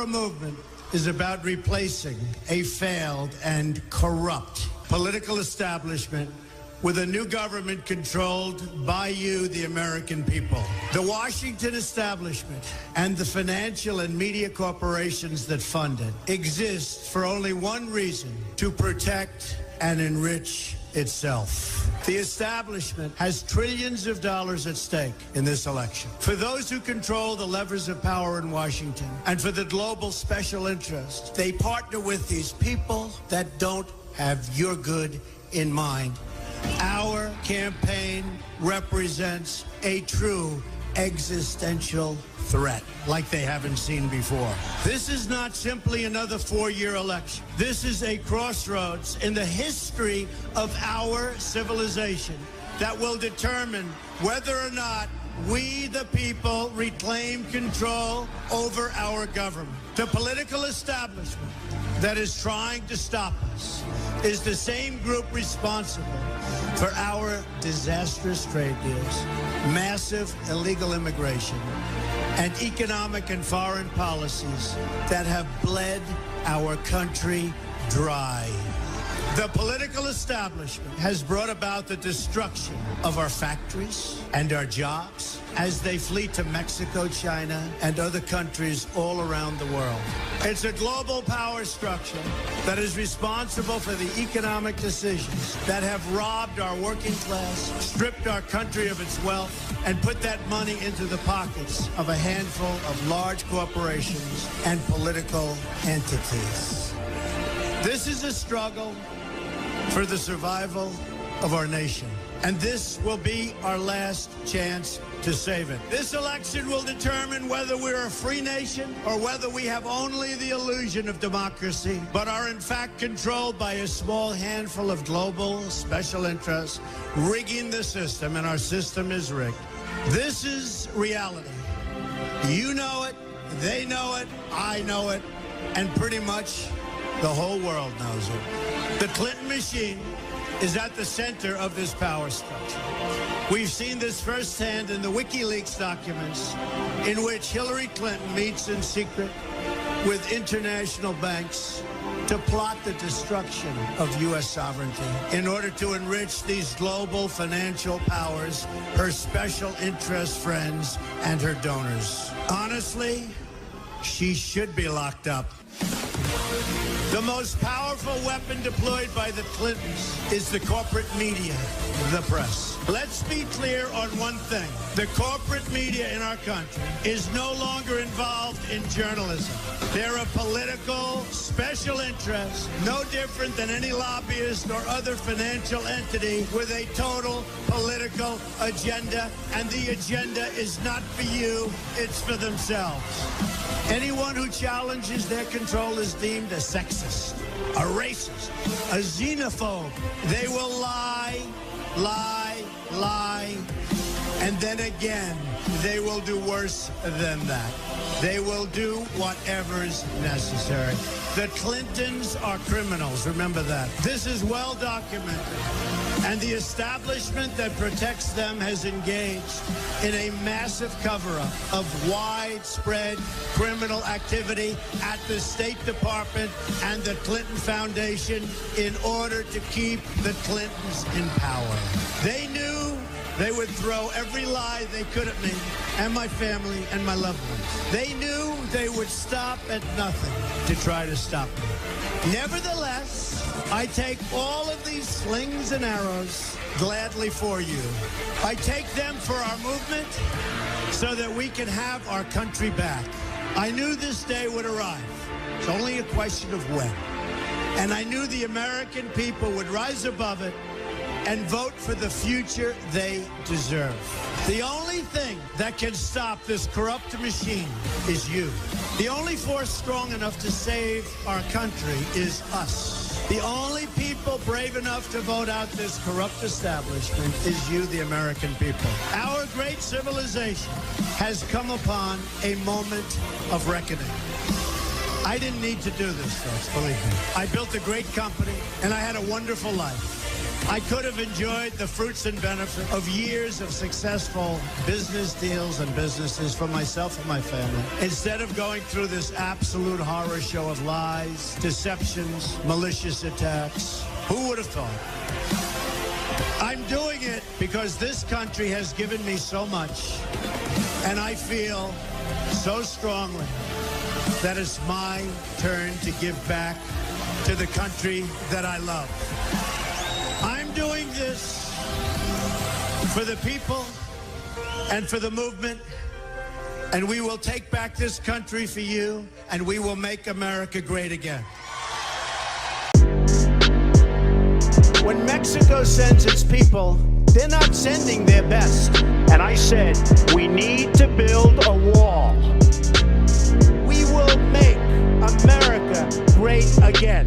Our movement is about replacing a failed and corrupt political establishment with a new government controlled by you, the American people. The Washington establishment and the financial and media corporations that fund it exist for only one reason: to protect and enrich itself. The establishment has trillions of dollars at stake in this election. For those who control the levers of power in Washington and for the global special interests, they partner with these people that don't have your good in mind. Our campaign represents a true existential threat like they haven't seen before. This is not simply another four-year election. This is a crossroads in the history of our civilization that will determine whether or not we, the people, reclaim control over our government. The political establishment that is trying to stop us is the same group responsible for our disastrous trade deals, massive illegal immigration, and economic and foreign policies that have bled our country dry. The political establishment has brought about the destruction of our factories and our jobs as they flee to Mexico, China, and other countries all around the world. It's a global power structure that is responsible for the economic decisions that have robbed our working class, stripped our country of its wealth, and put that money into the pockets of a handful of large corporations and political entities. This is a struggle for the survival of our nation. And this will be our last chance to save it. This election will determine whether we're a free nation or whether we have only the illusion of democracy, but are in fact controlled by a small handful of global special interests rigging the system, and our system is rigged. This is reality. You know it, they know it, I know it, and pretty much the whole world knows it. The Clinton machine is at the center of this power structure. We've seen this firsthand in the WikiLeaks documents, in which Hillary Clinton meets in secret with international banks to plot the destruction of U.S. sovereignty in order to enrich these global financial powers, her special interest friends, and her donors. Honestly, she should be locked up. The most powerful weapon deployed by the Clintons is the corporate media, the press. Let's be clear on one thing. The corporate media in our country is no longer involved in journalism. They're a political special interest, no different than any lobbyist or other financial entity with a total political agenda, and the agenda is not for you, it's for themselves. Anyone who challenges their control is deemed a sexist, a racist, a xenophobe. They will lie, lie, lie, and then again, they will do worse than that. They will do whatever's necessary. The Clintons are criminals, remember that. This is well documented. And the establishment that protects them has engaged in a massive cover-up of widespread criminal activity at the State Department and the Clinton Foundation in order to keep the Clintons in power. They knew they would throw every lie they could at me and my family and my loved ones. They knew they would stop at nothing to try to stop me. Nevertheless, I take all of these slings and arrows gladly for you. I take them for our movement so that we can have our country back. I knew this day would arrive. It's only a question of when. And I knew the American people would rise above it and vote for the future they deserve. The only thing that can stop this corrupt machine is you. The only force strong enough to save our country is us. The only people brave enough to vote out this corrupt establishment is you, the American people. Our great civilization has come upon a moment of reckoning. I didn't need to do this, folks, believe me. I built a great company, and I had a wonderful life. I could have enjoyed the fruits and benefits of years of successful business deals and businesses for myself and my family, instead of going through this absolute horror show of lies, deceptions, malicious attacks. Who would have thought? I'm doing it because this country has given me so much, and I feel so strongly that it's my turn to give back to the country that I love. I'm doing this for the people and for the movement, and we will take back this country for you, and we will make America great again. When Mexico sends its people, they're not sending their best. And I said, we need to build a wall. We will make America great again.